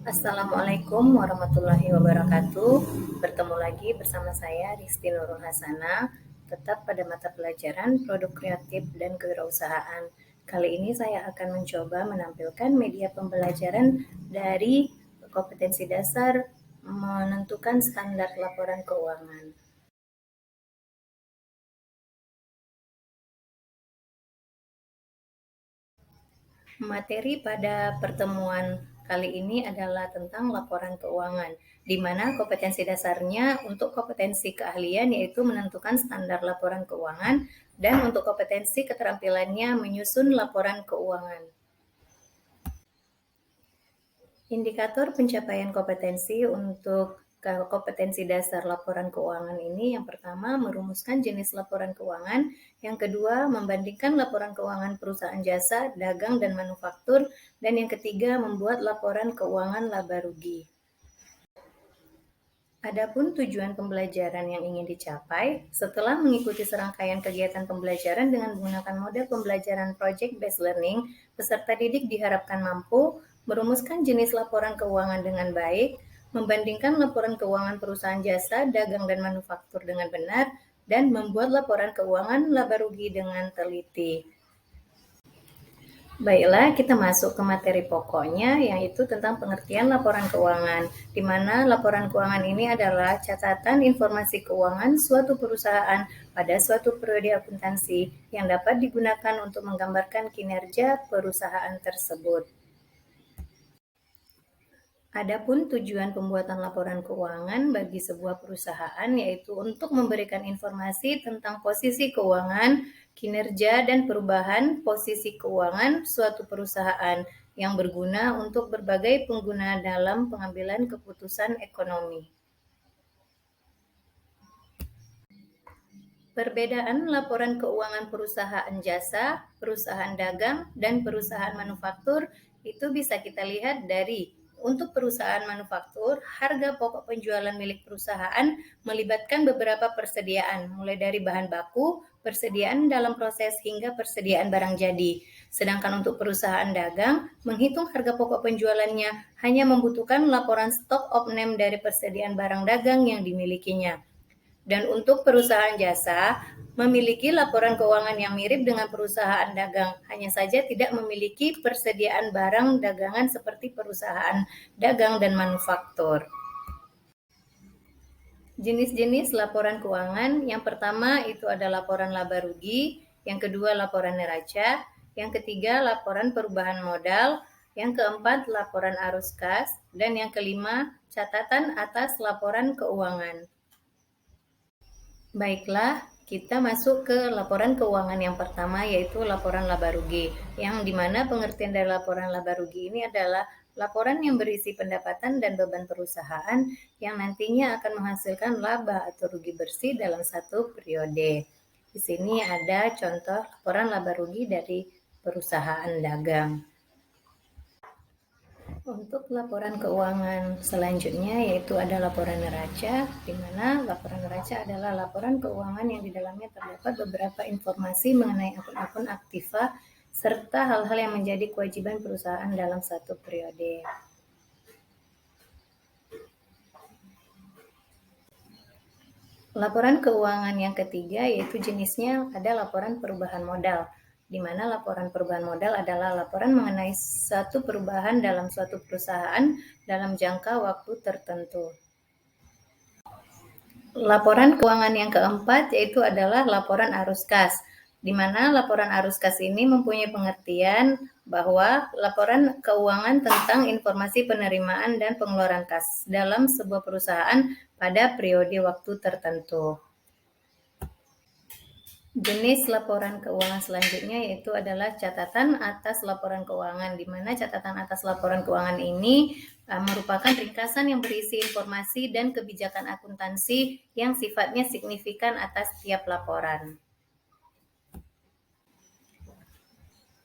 Assalamualaikum warahmatullahi wabarakatuh. Bertemu lagi bersama saya Risti Nurul Hasana, tetap pada mata pelajaran Produk Kreatif dan Kewirausahaan. Kali ini saya akan mencoba menampilkan media pembelajaran dari kompetensi dasar menentukan standar laporan keuangan. Materi pada pertemuan kali ini adalah tentang laporan keuangan, di mana kompetensi dasarnya untuk kompetensi keahlian yaitu menentukan standar laporan keuangan dan untuk kompetensi keterampilannya menyusun laporan keuangan. Indikator pencapaian kompetensi untuk kompetensi dasar laporan keuangan ini yang pertama merumuskan jenis laporan keuangan, yang kedua membandingkan laporan keuangan perusahaan jasa, dagang, dan manufaktur, dan yang ketiga membuat laporan keuangan laba rugi. Adapun tujuan pembelajaran yang ingin dicapai, setelah mengikuti serangkaian kegiatan pembelajaran dengan menggunakan model pembelajaran Project Based Learning, peserta didik diharapkan mampu merumuskan jenis laporan keuangan dengan baik, membandingkan laporan keuangan perusahaan jasa, dagang, dan manufaktur dengan benar, dan membuat laporan keuangan laba rugi dengan teliti. Baiklah, kita masuk ke materi pokoknya, yaitu tentang pengertian laporan keuangan, di mana laporan keuangan ini adalah catatan informasi keuangan suatu perusahaan pada suatu periode akuntansi yang dapat digunakan untuk menggambarkan kinerja perusahaan tersebut. Adapun tujuan pembuatan laporan keuangan bagi sebuah perusahaan yaitu untuk memberikan informasi tentang posisi keuangan, kinerja, dan perubahan posisi keuangan suatu perusahaan yang berguna untuk berbagai pengguna dalam pengambilan keputusan ekonomi. Perbedaan laporan keuangan perusahaan jasa, perusahaan dagang, dan perusahaan manufaktur itu bisa kita lihat dari untuk perusahaan manufaktur, harga pokok penjualan milik perusahaan melibatkan beberapa persediaan, mulai dari bahan baku, persediaan dalam proses, hingga persediaan barang jadi. Sedangkan untuk perusahaan dagang, menghitung harga pokok penjualannya hanya membutuhkan laporan stok of-name dari persediaan barang dagang yang dimilikinya. Dan untuk perusahaan jasa, memiliki laporan keuangan yang mirip dengan perusahaan dagang, hanya saja tidak memiliki persediaan barang dagangan seperti perusahaan dagang dan manufaktur. Jenis-jenis laporan keuangan, yang pertama itu ada laporan laba rugi, yang kedua laporan neraca, yang ketiga laporan perubahan modal, yang keempat laporan arus kas, dan yang kelima catatan atas laporan keuangan. Baiklah, kita masuk ke laporan keuangan yang pertama, yaitu laporan laba rugi, yang dimana pengertian dari laporan laba rugi ini adalah laporan yang berisi pendapatan dan beban perusahaan yang nantinya akan menghasilkan laba atau rugi bersih dalam satu periode. Di sini ada contoh laporan laba rugi dari perusahaan dagang. Untuk laporan keuangan selanjutnya yaitu ada laporan neraca, di mana laporan neraca adalah laporan keuangan yang di dalamnya terdapat beberapa informasi mengenai akun-akun aktiva serta hal-hal yang menjadi kewajiban perusahaan dalam satu periode. Laporan keuangan yang ketiga yaitu jenisnya ada laporan perubahan modal, di mana laporan perubahan modal adalah laporan mengenai satu perubahan dalam suatu perusahaan dalam jangka waktu tertentu. Laporan keuangan yang keempat yaitu adalah laporan arus kas, di mana laporan arus kas ini mempunyai pengertian bahwa laporan keuangan tentang informasi penerimaan dan pengeluaran kas dalam sebuah perusahaan pada periode waktu tertentu. Jenis laporan keuangan selanjutnya yaitu adalah catatan atas laporan keuangan, di mana catatan atas laporan keuangan ini merupakan ringkasan yang berisi informasi dan kebijakan akuntansi yang sifatnya signifikan atas tiap laporan.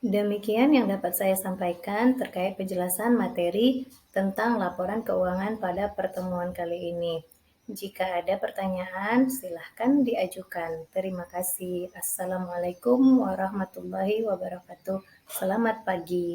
Demikian yang dapat saya sampaikan terkait penjelasan materi tentang laporan keuangan pada pertemuan kali ini. Jika ada pertanyaan, silahkan diajukan. Terima kasih. Assalamualaikum warahmatullahi wabarakatuh. Selamat pagi.